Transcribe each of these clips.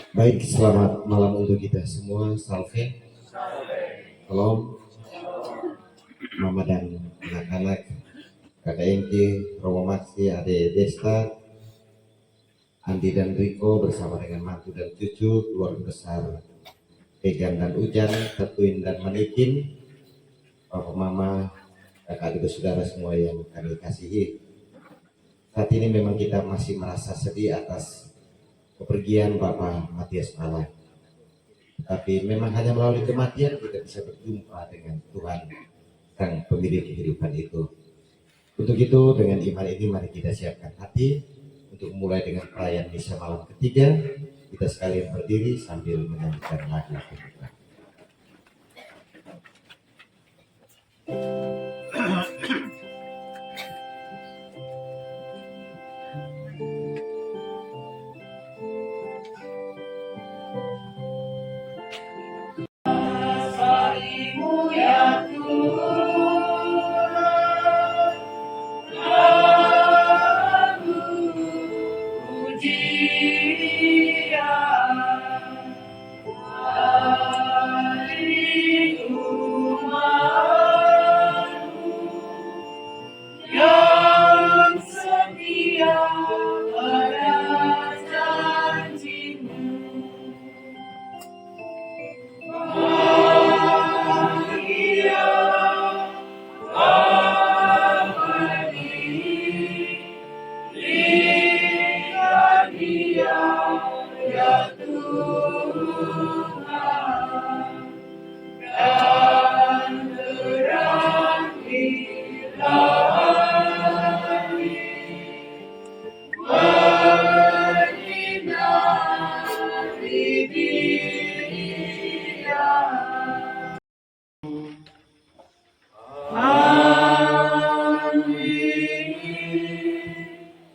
Baik, selamat malam untuk kita semua. Salve, salam, mama dan anak-anak, kakak Engki, Romo Maxi, Ade Desta, Andi dan Riko bersama dengan mantu dan cucu, keluarga besar Egan dan Ujan, Tetuin dan Manikin, Bapak Mama, kakak adik saudara semua yang kami kasihi. Saat ini memang kita masih merasa sedih atas kepergian Bapak Matias Pala. Tapi memang hanya melalui kematian kita bisa berjumpa dengan Tuhan Sang Pemilik kehidupan itu. Untuk itu dengan iman ini mari kita siapkan hati untuk mulai dengan perayaan misa malam ketiga. Kita sekalian berdiri sambil menyanyikan lagu pembuka.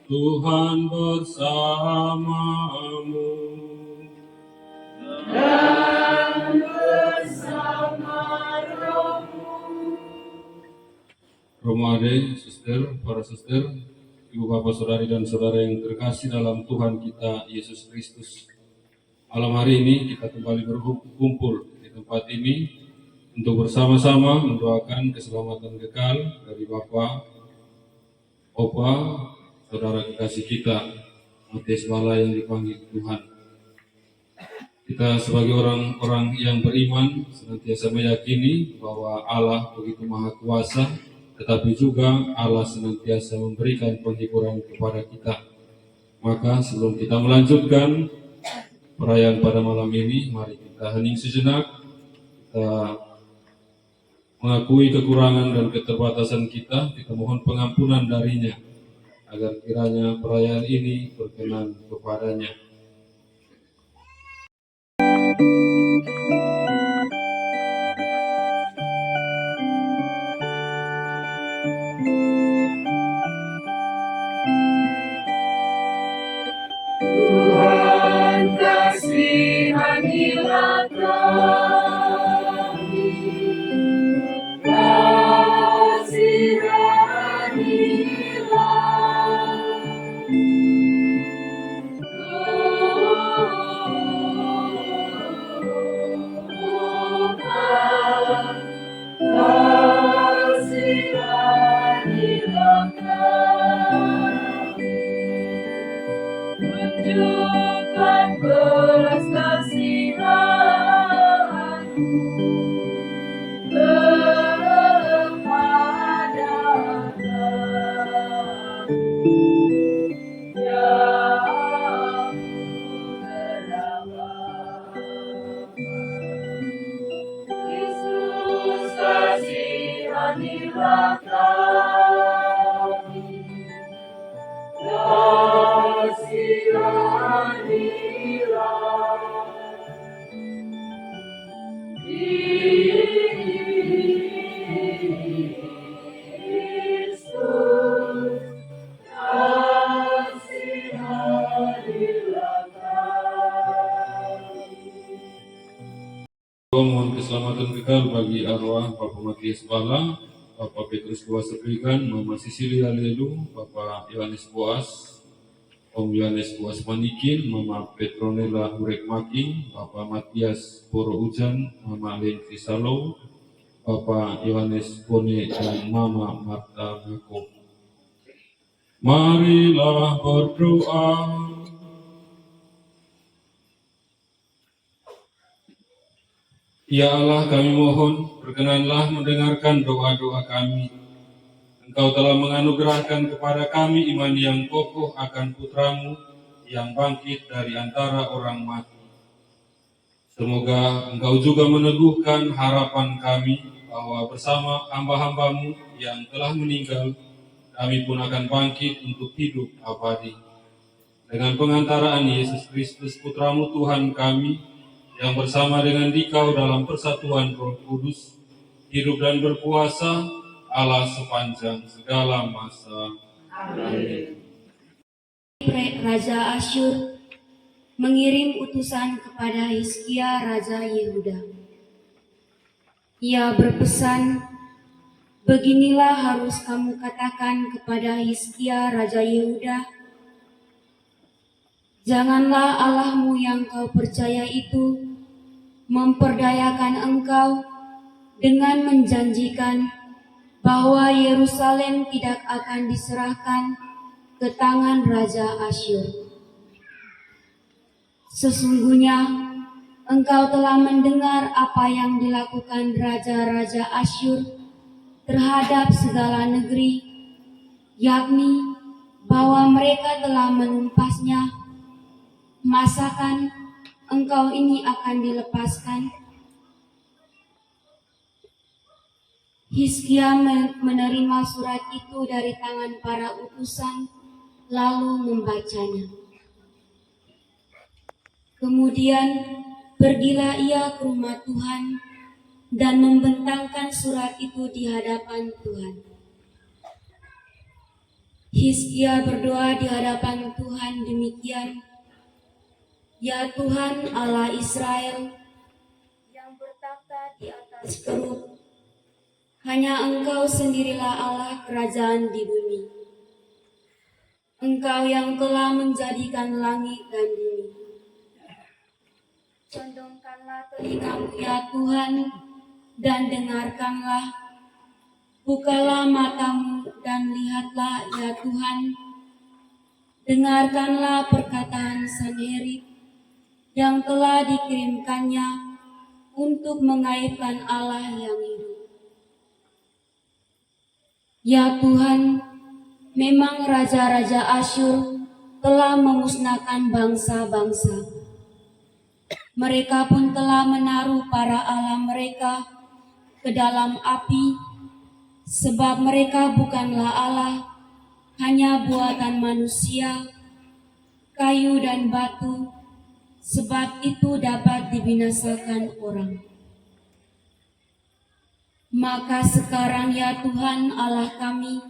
Tuhan bersamamu dan bersama rohmu. Romo Ade, Suster, para Suster, Ibu Bapak Saudari dan Saudara yang terkasih dalam Tuhan kita Yesus Kristus. Malam hari ini kita kembali berkumpul di tempat ini untuk bersama-sama mendoakan keselamatan kekal dari Bapak, Opa, saudara kekasih kita, Matias Pala yang dipanggil Tuhan. Kita sebagai orang-orang yang beriman senantiasa meyakini bahwa Allah begitu maha kuasa, tetapi juga Allah senantiasa memberikan penghiburan kepada kita. Maka sebelum kita melanjutkan perayaan pada malam ini, mari kita hening sejenak, kita mengakui kekurangan dan keterbatasan kita mohon pengampunan darinya, agar kiranya perayaan ini berkenan kepadanya. Tuhan kasihanilah kami, tunjukkan belas kasihan-Mu kepada kami, yang berabad. Yesus kasihanilah kami, kasihanilah Kristus, kasihanilah kami. Mohon keselamatan kekal bagi arwah Bapak Matias Pala, Bapak Petrus Boas Serpikan, Mama Sisilia Lelu, Bapak Yohanes Boas, Om Yohanes Buas Manikin, Mama Petronella Hurek Making, Bapak Matias Poro Ujan, Mama Lengki Salo, Bapak Yohanes Bone dan Mama Marta Mako. Marilah berdoa. Ya Allah, kami mohon, berkenanlah mendengarkan doa-doa kami. Engkau telah menganugerahkan kepada kami iman yang kokoh akan putramu yang bangkit dari antara orang mati. Semoga Engkau juga meneguhkan harapan kami bahwa bersama hamba-hambamu yang telah meninggal, kami pun akan bangkit untuk hidup abadi. Dengan pengantaraan Yesus Kristus Putramu Tuhan kami, yang bersama dengan Dikau dalam persatuan Roh Kudus, hidup dan berkuasa Allah sepanjang segala masa. Amin. Raja Asyur mengirim utusan kepada Hizkia Raja Yehuda. Ia berpesan, beginilah harus kamu katakan kepada Hizkia Raja Yehuda, janganlah Allahmu yang kau percaya itu memperdayakan engkau dengan menjanjikan bahwa Yerusalem tidak akan diserahkan ke tangan Raja Asyur. Sesungguhnya engkau telah mendengar apa yang dilakukan raja-raja Asyur terhadap segala negeri, yakni bahwa mereka telah menumpasnya. Masakan engkau ini akan dilepaskan? Hizkia menerima surat itu dari tangan para utusan, lalu membacanya. Kemudian pergilah ia ke rumah Tuhan dan membentangkan surat itu di hadapan Tuhan. Hizkia berdoa di hadapan Tuhan demikian, ya Tuhan Allah Israel, yang bertakhta di atas keruk, hanya Engkau sendirilah Allah kerajaan di bumi. Engkau yang telah menjadikan langit dan bumi. Condongkanlah telingamu ya Tuhan, dan dengarkanlah. Bukalah matamu dan lihatlah ya Tuhan. Dengarkanlah perkataan Sanherib yang telah dikirimkannya untuk mengaibkan Allah yang hidup. Ya Tuhan, memang raja-raja Asyur telah memusnahkan bangsa-bangsa. Mereka pun telah menaruh para allah mereka ke dalam api, sebab mereka bukanlah Allah, hanya buatan manusia, kayu dan batu, sebab itu dapat dibinasakan orang. Maka sekarang ya Tuhan Allah kami,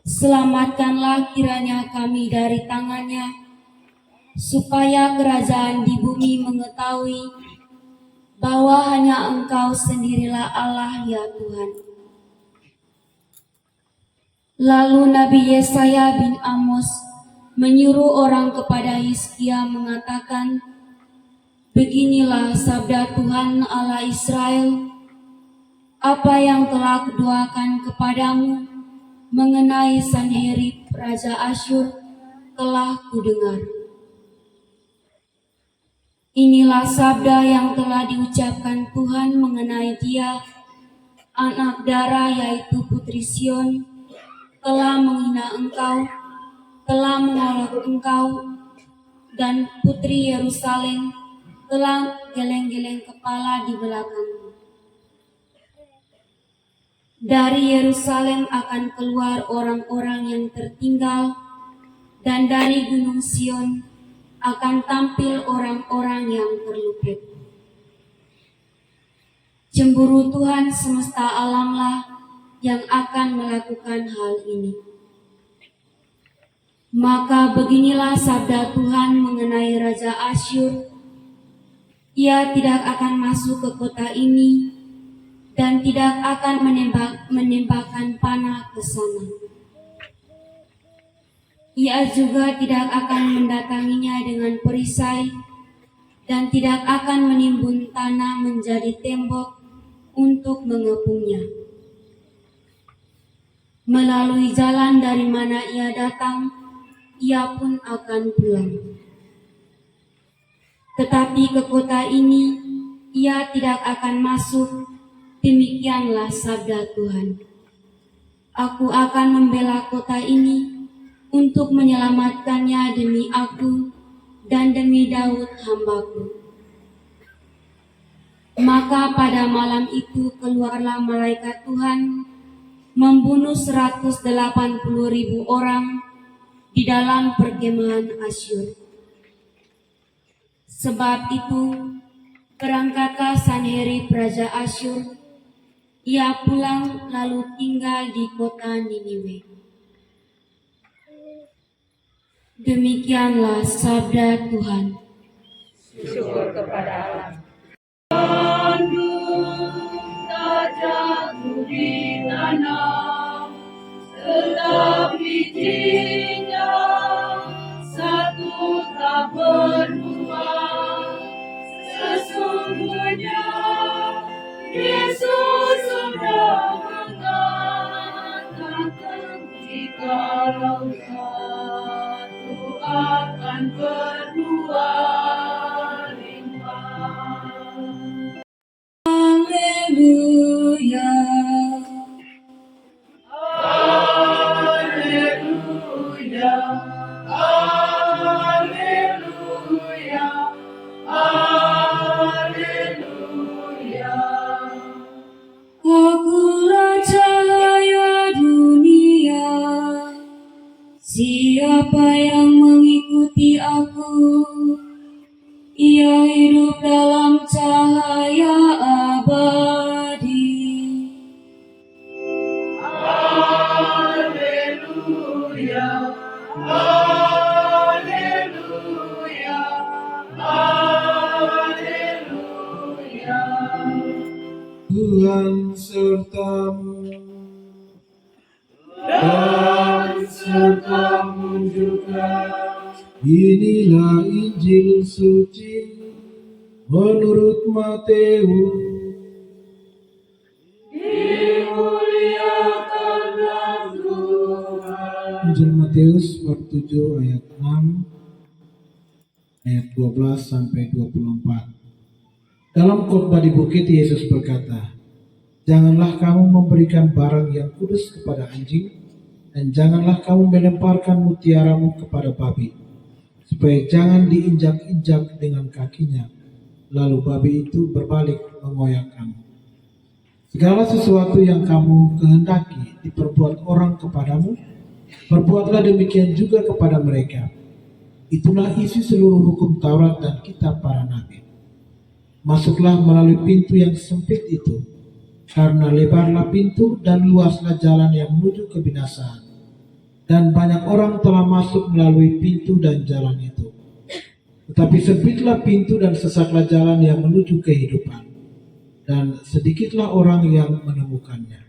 selamatkanlah kiranya kami dari tangannya, supaya kerajaan di bumi mengetahui bahwa hanya Engkau sendirilah Allah ya Tuhan. Lalu Nabi Yesaya bin Amos menyuruh orang kepada Hizkia mengatakan, beginilah sabda Tuhan Allah Israel, apa yang telah kudoakan kepadamu mengenai Sanherib Raja Asyur telah kudengar. Inilah sabda yang telah diucapkan Tuhan mengenai dia, anak Dara yaitu Putri Sion, telah menghina engkau, telah mengolok engkau, dan Putri Yerusalem telah geleng-geleng kepala di belakangmu. Dari Yerusalem akan keluar orang-orang yang tertinggal, dan dari Gunung Sion akan tampil orang-orang yang terluput. Cemburu Tuhan semesta alamlah yang akan melakukan hal ini. Maka beginilah sabda Tuhan mengenai Raja Asyur, ia tidak akan masuk ke kota ini dan tidak akan menembakkan panah ke sana. Ia juga tidak akan mendatanginya dengan perisai dan tidak akan menimbun tanah menjadi tembok untuk mengepungnya. Melalui jalan dari mana ia datang, ia pun akan pulang. Tetapi ke kota ini ia tidak akan masuk. Demikianlah sabda Tuhan. Aku akan membela kota ini untuk menyelamatkannya demi aku dan demi Daud hambaku. Maka pada malam itu keluarlah malaikat Tuhan membunuh 180.000 orang di dalam perkemahan Asyur. Sebab itu berangkatlah Sanherib Raja Asyur. Ia pulang lalu tinggal di kota Niniwe. Demikianlah sabda Tuhan. Syukur kepada Allah. Tak jatuh di tanah, tetapi tinggal satu tak berbuah. Sesungguhnya Yesus sudah mengatakan, jikalau satu akan berbuah limpah. Haleluya. Haleluya, haleluya, haleluya. Akulah cahaya dunia. Siapa yang mengikuti aku, ia hidup dalam cahaya abadi. Haleluya, haleluya, haleluya. Tuhan sertamu Dan sertamu juga. Inilah Injil suci menurut Matius. Dimuliakanlah Tuhan. Injil Matius bab 7 ayat 6 ayat 12 sampai 24. Dalam khotbah di bukit Yesus berkata, "Janganlah kamu memberikan barang yang kudus kepada anjing, dan janganlah kamu melemparkan mutiaramu kepada babi, supaya jangan diinjak-injak dengan kakinya, lalu babi itu berbalik mengoyak kamu. Segala sesuatu yang kamu kehendaki diperbuat orang kepadamu, perbuatlah demikian juga kepada mereka. Itulah isi seluruh hukum Taurat dan kitab para nabi. Masuklah melalui pintu yang sempit itu, karena lebarlah pintu dan luaslah jalan yang menuju kebinasaan, dan banyak orang telah masuk melalui pintu dan jalan itu. Tetapi sempitlah pintu dan sesatlah jalan yang menuju kehidupan, dan sedikitlah orang yang menemukannya."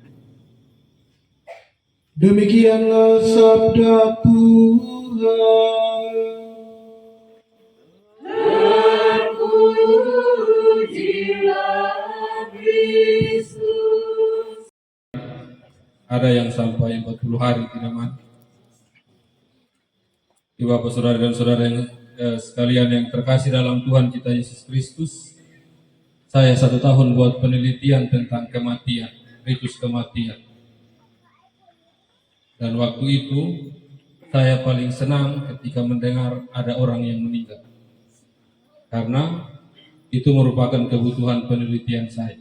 Demikianlah sabda Tuhan. Terpujilah Kristus. Ada yang sampai 40 hari tidak mati. Bapak saudara dan saudara yang sekalian yang terkasih dalam Tuhan kita Yesus Kristus, saya 1 tahun buat penelitian tentang kematian, ritus kematian. Dan waktu itu saya paling senang ketika mendengar ada orang yang meninggal, karena itu merupakan kebutuhan penelitian saya.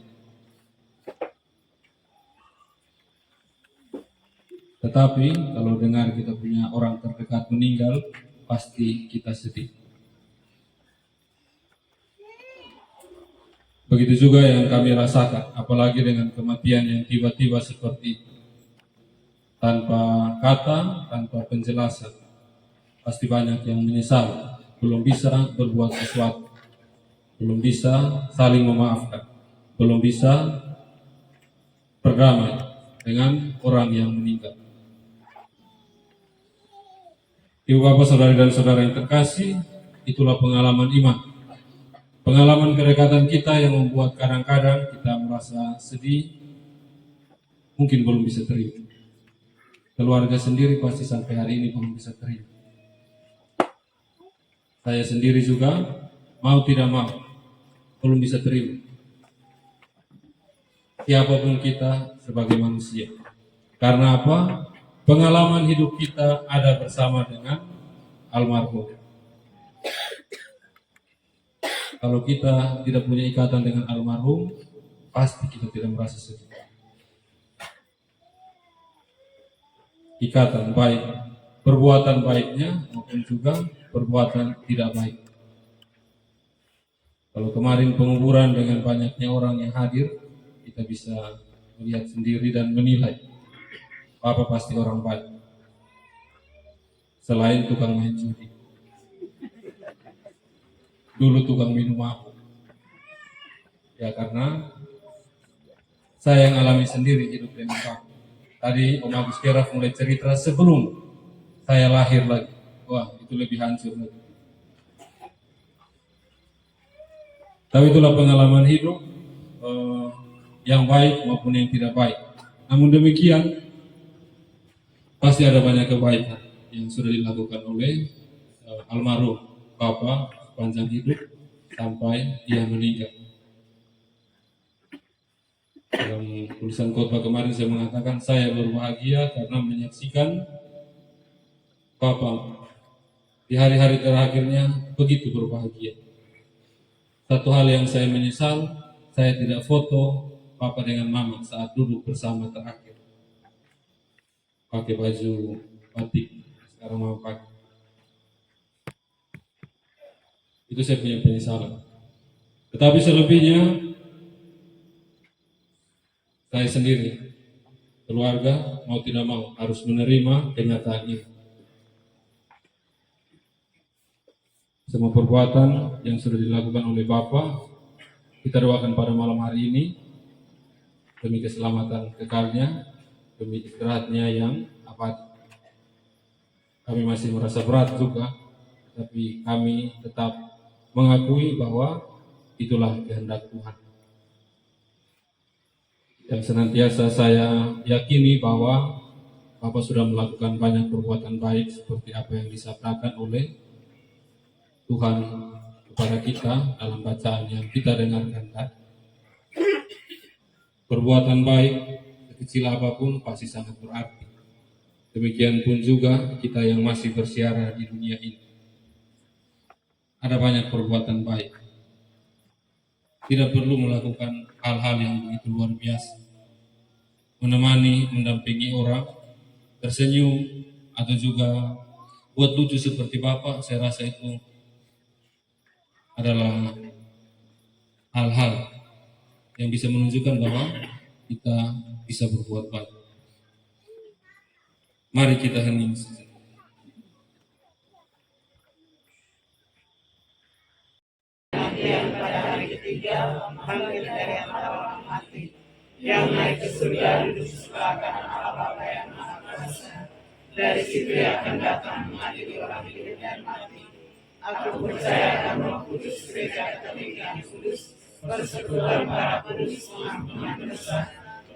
Tetapi kalau dengar kita punya orang terdekat meninggal, pasti kita sedih. Begitu juga yang kami rasakan, apalagi dengan kematian yang tiba-tiba seperti itu. Tanpa kata, tanpa penjelasan, pasti banyak yang menyesal, belum bisa berbuat sesuatu, belum bisa saling memaafkan, belum bisa berdamai dengan orang yang meninggal. Ibu bapak saudari dan saudara yang terkasih, itulah pengalaman iman. Pengalaman kedekatan kita yang membuat kadang-kadang kita merasa sedih, mungkin belum bisa terima. Keluarga sendiri pasti sampai hari ini belum bisa terima. Saya sendiri juga mau tidak mau belum bisa terima. Siapapun kita sebagai manusia. Karena apa? Pengalaman hidup kita ada bersama dengan almarhum. Kalau kita tidak punya ikatan dengan almarhum, pasti kita tidak merasa sedih. Ikatan baik, perbuatan baiknya maupun juga perbuatan tidak baik. Kalau kemarin penguburan dengan banyaknya orang yang hadir, kita bisa melihat sendiri dan menilai. Bapak pasti orang baik. Selain tukang main judi. Dulu tukang minum mabuk. Ya karena saya yang alami sendiri hidup dengan Bapak. Tadi Om Agus Keraf mulai cerita sebelum saya lahir lagi. Wah, itu lebih hancur lagi. Tapi itulah pengalaman hidup yang baik maupun yang tidak baik. Namun demikian, pasti ada banyak kebaikan yang sudah dilakukan oleh almarhum Bapak panjang hidup sampai dia meninggal. Dalam tulisan khotbah kemarin saya mengatakan saya berbahagia karena menyaksikan Bapak di hari-hari terakhirnya begitu berbahagia. Satu hal yang saya menyesal, saya tidak foto Papa dengan Mama saat duduk bersama terakhir. Pakai baju batik, sekarang mau pakai. Itu saya punya penyesalan. Tetapi selebihnya, saya sendiri, keluarga, mau tidak mau, harus menerima kenyataan ini. Semua perbuatan yang sudah dilakukan oleh Bapak, kita doakan pada malam hari ini, demi keselamatan kekalnya, demi istirahatnya yang abadi. Kami masih merasa berat juga, tapi kami tetap mengakui bahwa itulah kehendak Tuhan. Yang senantiasa saya yakini bahwa Bapak sudah melakukan banyak perbuatan baik seperti apa yang disabdakan oleh Tuhan kepada kita dalam bacaan yang kita dengarkan tadi. Perbuatan baik, sekecil apapun pasti sangat berarti. Demikian pun juga kita yang masih bersiara di dunia ini. Ada banyak perbuatan baik. Tidak perlu melakukan hal-hal yang begitu luar biasa. Menemani, mendampingi orang, tersenyum, atau juga buat lucu seperti Bapak, saya rasa itu adalah hal-hal yang bisa menunjukkan bahwa kita bisa berbuat baik. Mari kita hening sejenak. Yang pada hari ketiga bangkit dari antara orang mati, yang naik ke surga duduk sebelah kanan Allah Bapa yang Maha Kuasa. Dari situ ia akan datang mengadili orang hidup dan mati. Aku percaya akan Roh Kudus, Gereja Katolik yang kudus, persekutuan para kudus, pengampunan dosa,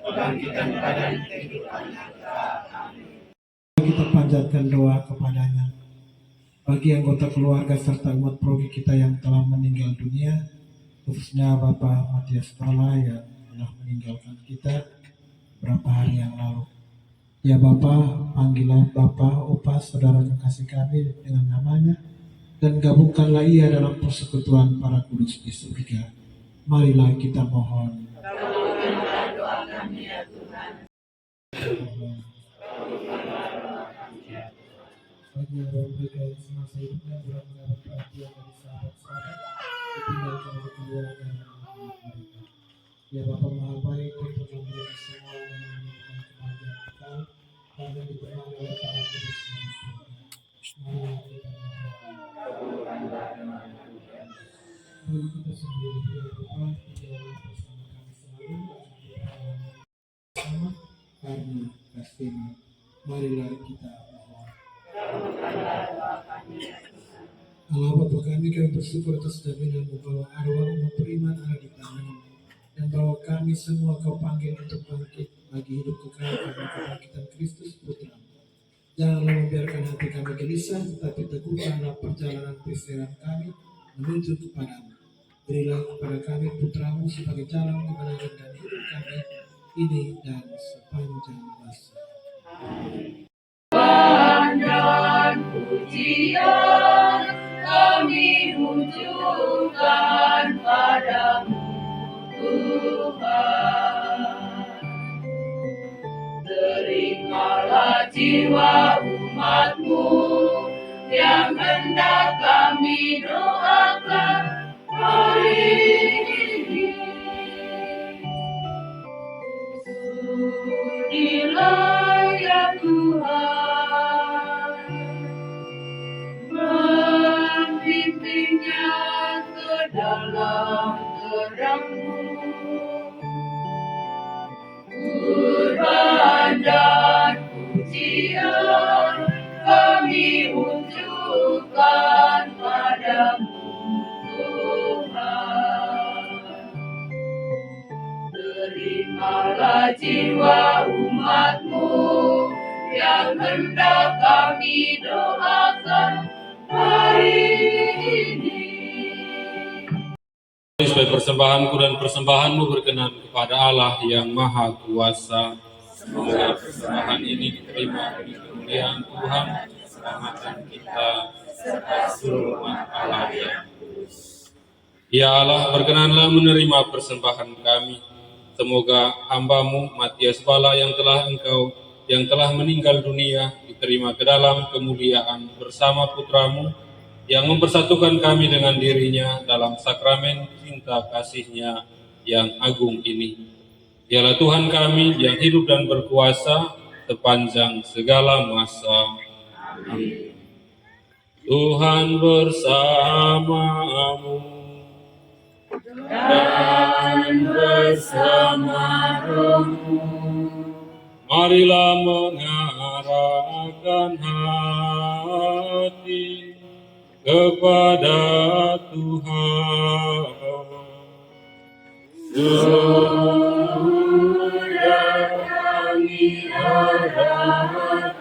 kebangkitan badan, kehidupan yang kekal. Amin. Kita panjatkan doa kepadanya. Bagi anggota keluarga serta umat progi kita yang telah meninggal dunia, khususnya Bapak Matias Tala yang telah meninggalkan kita beberapa hari yang lalu. Ya Bapak, panggilah Bapak, Opa, saudara kekasih kami dengan namanya, dan gabungkanlah ia dalam persekutuan para kudus di surga. Marilah kita mohon. Kabulkanlah doa kami ya Tuhan. Bagi mereka yang semasa hidupnya berat mendapat perhatian dari sahabat-sahabat, ditinggalkan oleh keluarga dan anak-anak mereka. Ya Bapa Maha Baik, kumpulkan mereka semua yang menemukan kebahagiaan kekal, dan yang diberkati oleh para kudus di surga. Marilah kita mohon. Bagi kita sendiri, ya Bapa, tinggallah bersama kami selalu, dan bersama karena kasih-Mu. Marilah kita mohon. Allah Bapa kami bersyukur atas jaminanmu bahwa arwah umat beriman ada di tanganmu, dan bahwa kami semua kau panggil untuk bangkit bagi hidup kekal karena kebangkitan Kristus Putra. Janganlah membiarkan hati kami gelisah, tetapi teguhkanlah perjalanan perseveran kami menuju kepadamu. Berilah kepada kami putramu sebagai jalan kebenaran dan hidup kami ini dan sepanjang masa. Dan pujian kami unjukkan padamu Tuhan. Terimalah jiwa umat-Mu yang hendak kami doakan hari ini. Sudilah ya Tuhan, membimbingnya ke dalam terang-Mu. Kurban dan pujian kami unjukkan padamu Tuhan. Terimalah jiwa umat-Mu yang hendak kami doakan hari ini. Supaya persembahanku dan persembahanmu berkenan kepada Allah yang Maha Kuasa. Semoga persembahan ini diterima bagi kemuliaan Tuhan, keselamatan kita, serta seluruh umat Allah yang kudus. Ya Allah, berkenanlah menerima persembahan kami. Semoga hamba-Mu Matias Bala yang telah meninggal dunia diterima ke dalam kemuliaan bersama Putra-Mu yang mempersatukan kami dengan dirinya dalam sakramen cinta kasih-Nya yang agung ini. Dialah Tuhan kami yang hidup dan berkuasa sepanjang segala masa. Amin. Tuhan bersamamu Dan bersama rohmu, marilah mengarahkan hati kepada Tuhan. sudah kami arahkan.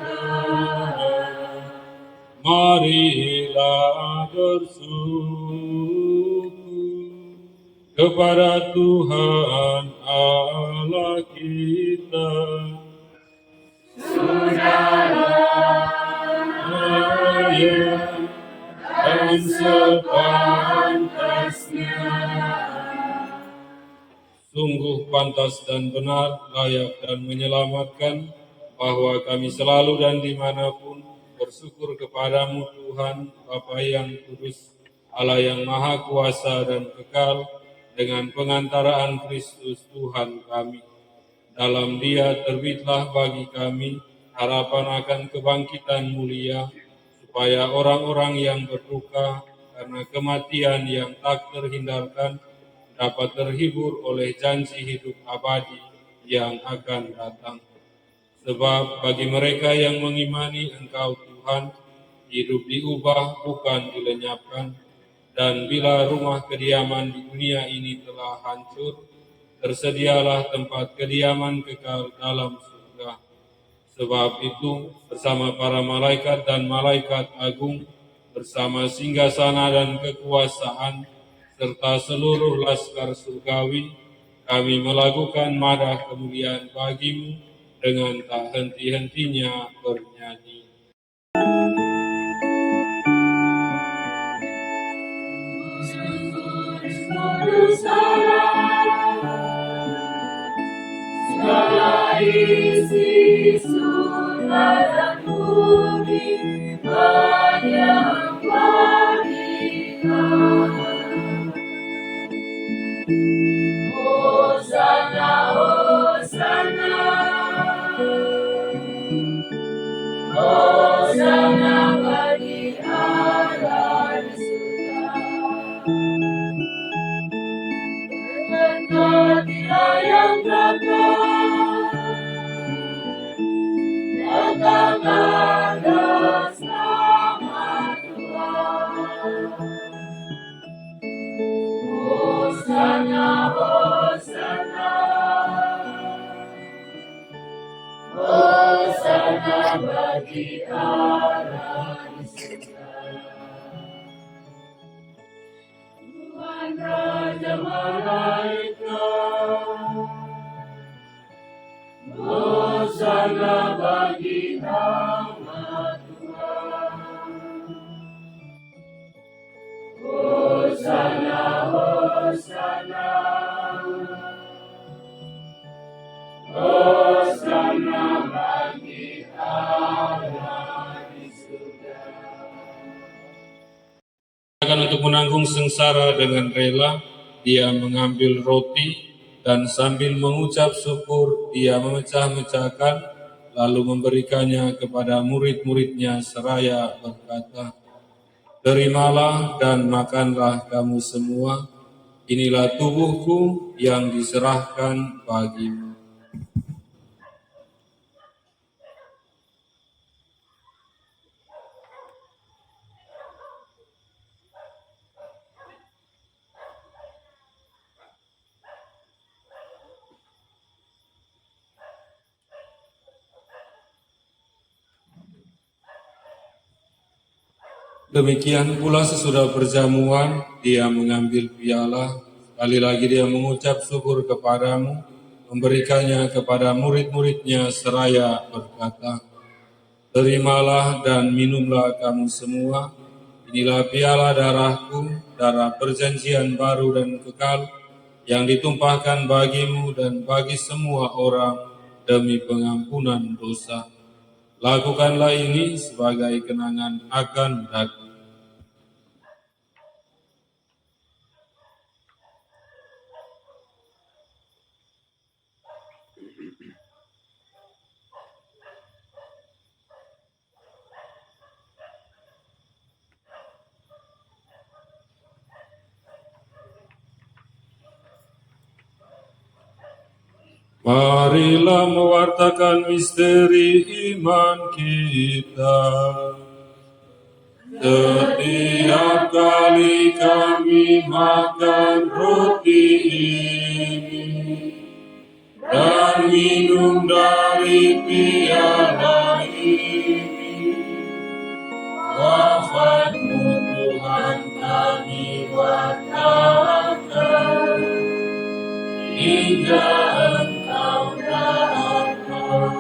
Marilah bersyukur kepada Tuhan Allah kita. Dan sepantasnya. Sungguh pantas dan benar, layak dan menyelamatkan, bahwa kami selalu dan dimanapun bersyukur kepadamu Tuhan, Bapa yang kudus, Allah yang maha kuasa dan kekal, dengan pengantaraan Kristus Tuhan kami. Dalam Dia terbitlah bagi kami harapan akan kebangkitan mulia, supaya orang-orang yang berduka karena kematian yang tak terhindarkan dapat terhibur oleh janji hidup abadi yang akan datang. Sebab bagi mereka yang mengimani Engkau Tuhan, hidup diubah bukan dilenyapkan, dan bila rumah kediaman di dunia ini telah hancur, tersedialah tempat kediaman kekal dalam surga. Sebab itu, bersama para malaikat dan malaikat agung, bersama singgasana dan kekuasaan, serta seluruh laskar surgawi, kami melakukan madah kemuliaan bagi-Mu dengan tak henti-hentinya bernyanyi. Segala isi surga dan bumi menyembahkan. Hosana, Hosana, Hosana bagi Allah di surga. Berkatilah yang datang ada Hosana bagi Allah di surga. Tuhan Raja Malaikat, Hosana bagi nama Tuhan. Hosana, Hosana, Hosana bagi Allah di surga. Untuk menanggung sengsara dengan rela, dia mengambil roti dan sambil mengucap syukur, dia memecah-mecahkan, lalu memberikannya kepada murid-muridnya seraya berkata, "Terimalah dan makanlah kamu semua, inilah tubuhku yang diserahkan bagimu." Demikian pula sesudah perjamuan, dia mengambil piala, sekali lagi dia mengucap syukur kepadamu, memberikannya kepada murid-muridnya seraya berkata, "Terimalah dan minumlah kamu semua, inilah piala darahku, darah perjanjian baru dan kekal, yang ditumpahkan bagimu dan bagi semua orang demi pengampunan dosa. Lakukanlah ini sebagai kenangan akan aku." Marilah mewartakan misteri iman kita. Setiap kali kami makan roti ini dan minum dari piala ini, wafat-Mu Tuhan kami wartakan hingga Engkau datang.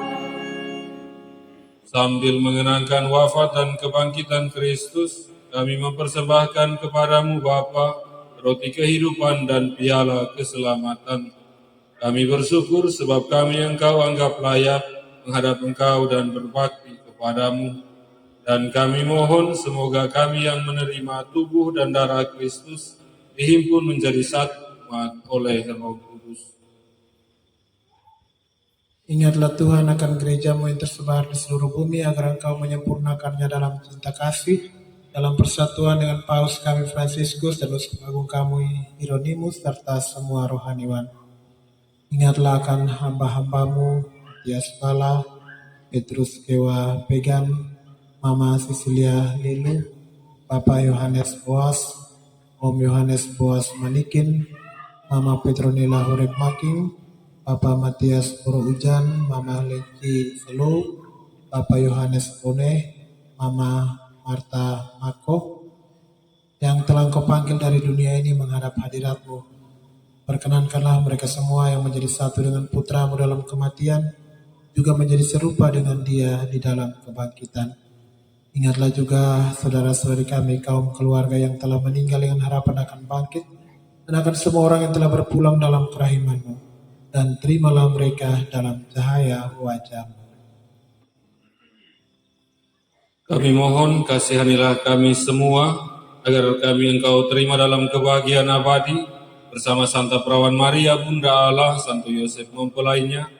Sambil mengenangkan wafat dan kebangkitan Kristus, kami mempersembahkan kepadamu Bapa, roti kehidupan dan piala keselamatan. Kami bersyukur sebab kami Engkau anggap layak menghadap Engkau dan berbakti kepadamu. Dan kami mohon semoga kami yang menerima tubuh dan darah Kristus dihimpun menjadi satu umat oleh Roh Kudus. Ingatlah Tuhan akan gereja-Mu yang tersebar di seluruh bumi agar Engkau menyempurnakannya dalam cinta kasih, dalam persatuan dengan Paus kami Fransiskus dan Uskup Agung kami Hieronymus serta semua rohaniwan. Ingatlah akan hamba-hamba-Mu, Matias Bala, Petrus Kewa Pegan, Mama Cecilia Lilu, Bapak Yohanes Boas, Om Yohanes Boas Manikin, Mama Petronila Horeb Making, Bapak Matias Puro Ujan, Mama Leci Selo, Bapak Yohanes Pone, Mama Marta Mako, yang telah Engkau panggil dari dunia ini menghadap hadirat-Mu. Perkenankanlah mereka semua yang menjadi satu dengan Putra-Mu dalam kematian, juga menjadi serupa dengan Dia di dalam kebangkitan. Ingatlah juga saudara-saudari kami, kaum keluarga yang telah meninggal dengan harapan akan bangkit, dan akan semua orang yang telah berpulang dalam kerahiman-Mu. Dan terimalah mereka dalam cahaya wajah-Mu. Kami mohon kasihanilah kami semua, agar kami Engkau terima dalam kebahagiaan abadi, bersama Santa Perawan Maria, Bunda Allah, Santo Yosef mempelainya,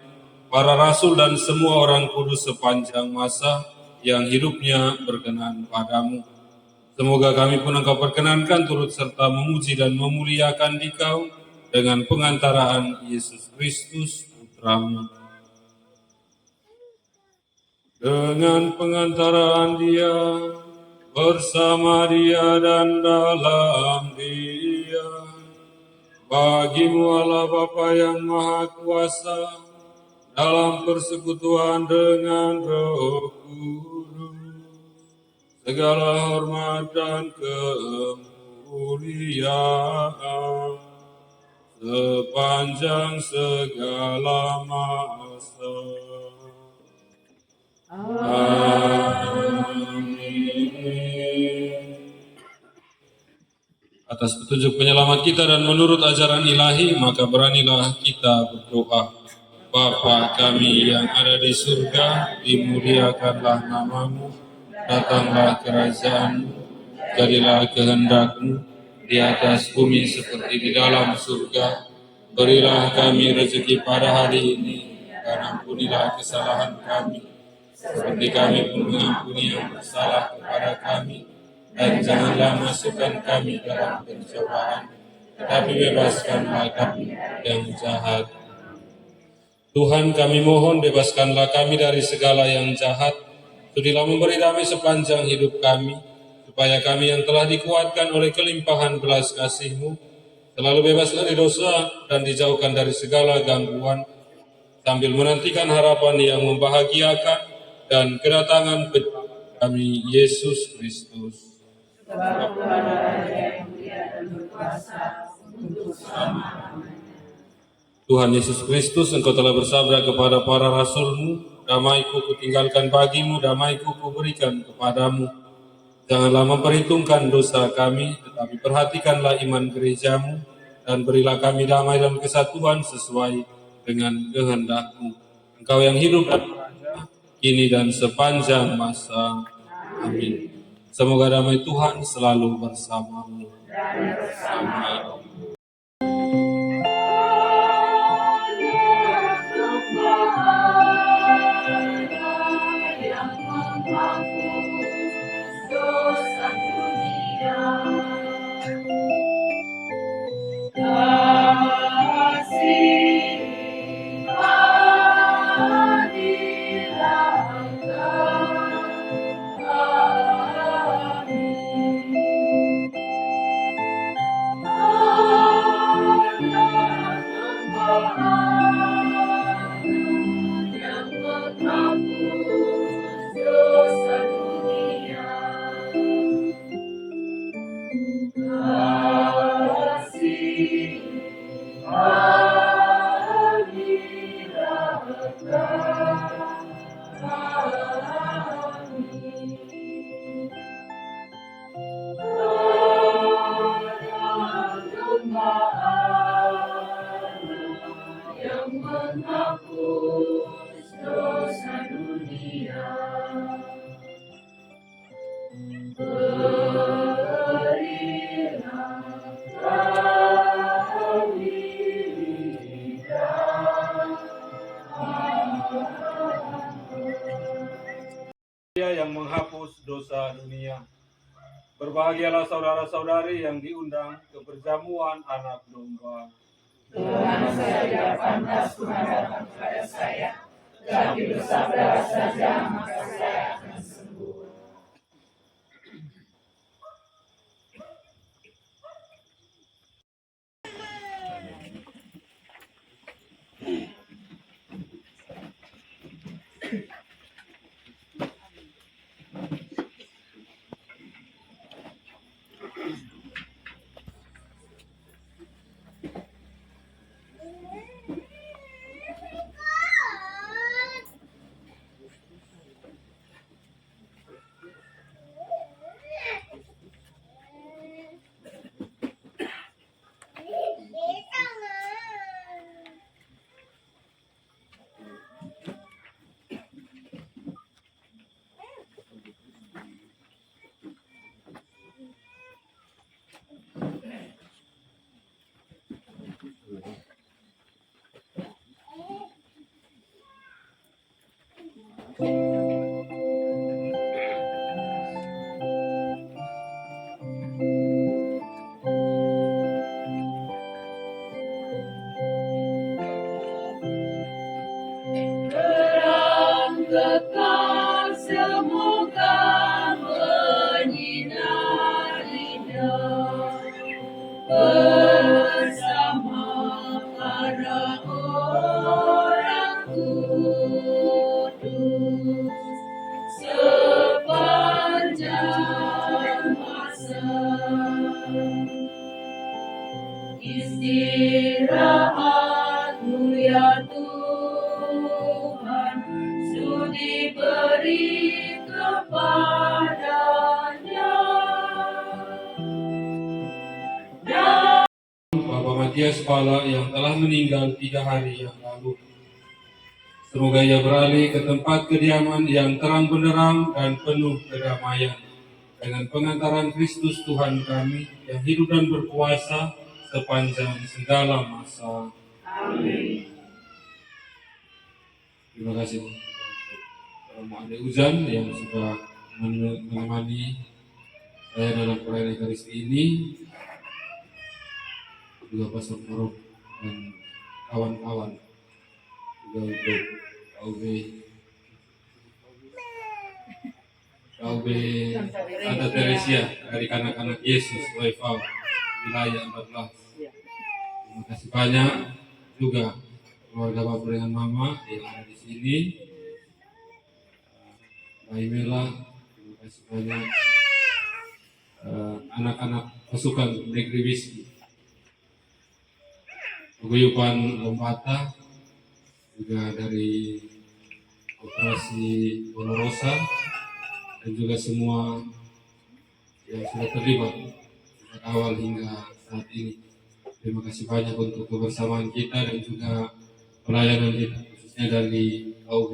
para rasul dan semua orang kudus sepanjang masa yang hidupnya berkenan padamu. Semoga kami pun Engkau perkenankan turut serta memuji dan memuliakan Dikau dengan pengantaraan Yesus Kristus, Putra-Mu. Dengan pengantaraan Dia, bersama Dia dan dalam Dia, Bagimu Allah Bapa yang Maha Kuasa, dalam persekutuan dengan Roh Kudus, segala hormat dan kemuliaan sepanjang segala masa. Amin. Atas petunjuk penyelamat kita dan menurut ajaran ilahi, maka beranilah kita berdoa. Bapa kami yang ada di surga, dimuliakanlah namamu, datanglah kerajaan-Mu, jadilah kehendak-Mu di atas bumi seperti di dalam surga. Berilah kami rezeki pada hari ini, dan ampunilah kesalahan kami, seperti kami pun mengampuni yang bersalah kepada kami. Dan janganlah masukkan kami dalam pencobaan, tetapi bebaskanlah kami yang jahat. Tuhan, kami mohon bebaskanlah kami dari segala yang jahat. Sudilah memberi damai sepanjang hidup kami, supaya kami yang telah dikuatkan oleh kelimpahan belas kasih-Mu selalu bebas dari dosa dan dijauhkan dari segala gangguan, sambil menantikan harapan yang membahagiakan dan kedatangan kami Yesus Kristus. Sebab Tuhan adalah yang mulia dan berkuasa untuk selama-lamanya. Tuhan Yesus Kristus, Engkau telah bersabda kepada para rasul-Mu, damai-Ku kutinggalkan bagimu, damai-Ku kuberikan kepadamu. Janganlah memperhitungkan dosa kami, tetapi perhatikanlah iman gereja-Mu, dan berilah kami damai dan kesatuan sesuai dengan kehendak-Mu. Engkau yang hidup dan berada, kini dan sepanjang masa. Amin. Semoga damai Tuhan selalu bersamamu. Amin. Dia yang menghapus dosa dunia. Berbahagialah saudara-saudari yang diundang ke perjamuan anak domba. Tuhan, saya tidak pantas Tuhan datang kepada saya, tetapi bersabdalah saja, maka saya akan sembuh. Terang kekal semoga menyinarinya bersama istirahatmu ya Tuhan, sudi beri kepadanya. Bapak Matias Pala yang telah meninggal 3 hari yang lalu. Semoga ia beralih ke tempat kediaman yang terang benderang dan penuh kedamaian dengan pengantaran Kristus Tuhan kami yang hidup dan berkuasa sepanjang segala masa. Amin. Terima kasih untuk Romo Ade Uzan yang sudah menemani saya dalam perayaan Ekaristi ini, juga Pastor Marok dan kawan-kawan, juga untuk KUB Santa Teresia dari Kanak-Kanak Yesus Waifau wilayah 14. Terima kasih banyak juga keluarga Bapak dengan Mama yang ada di sini. Mbak Imela, terima kasih banyak. Anak-anak pasukan negeri Wiski, paguyuban Lombata, juga dari Operasi Bonorosa, dan juga semua yang sudah terlibat sejak awal hingga saat ini. Terima kasih banyak untuk kebersamaan kita dan juga pelayanan kita, khususnya dari KUB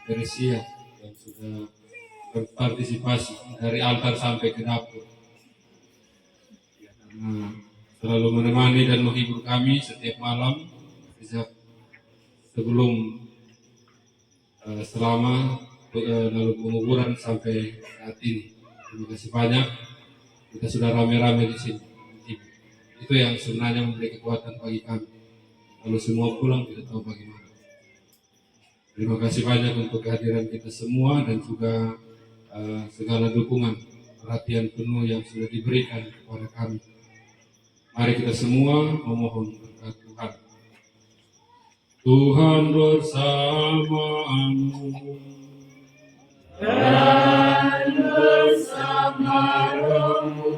Teresia yang sudah berpartisipasi dari altar sampai ke dapur. Ya, karena selalu menemani dan menghibur kami setiap malam sejak sebelum selama lalu penguburan sampai saat ini. Terima kasih banyak. Kita sudah rame-rame di sini. Itu yang sebenarnya memberi kekuatan bagi kami. Kalau semua pulang tidak tahu bagaimana. Terima kasih banyak untuk kehadiran kita semua dan juga segala dukungan, perhatian penuh yang sudah diberikan kepada kami. Mari kita semua memohon berkat Tuhan. Tuhan bersamamu Dan bersama rohmu.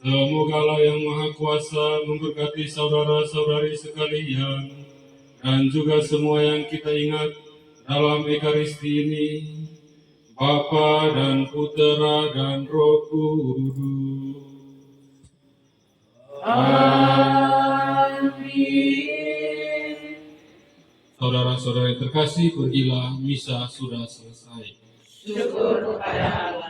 Semoga Allah yang Maha Kuasa memberkati saudara-saudari sekalian dan juga semua yang kita ingat dalam Ekaristi ini, Bapa dan Putera dan Roh Kudus. Amin. Saudara-saudari terkasih, pergilah, misa sudah selesai. Syukur kepada Allah.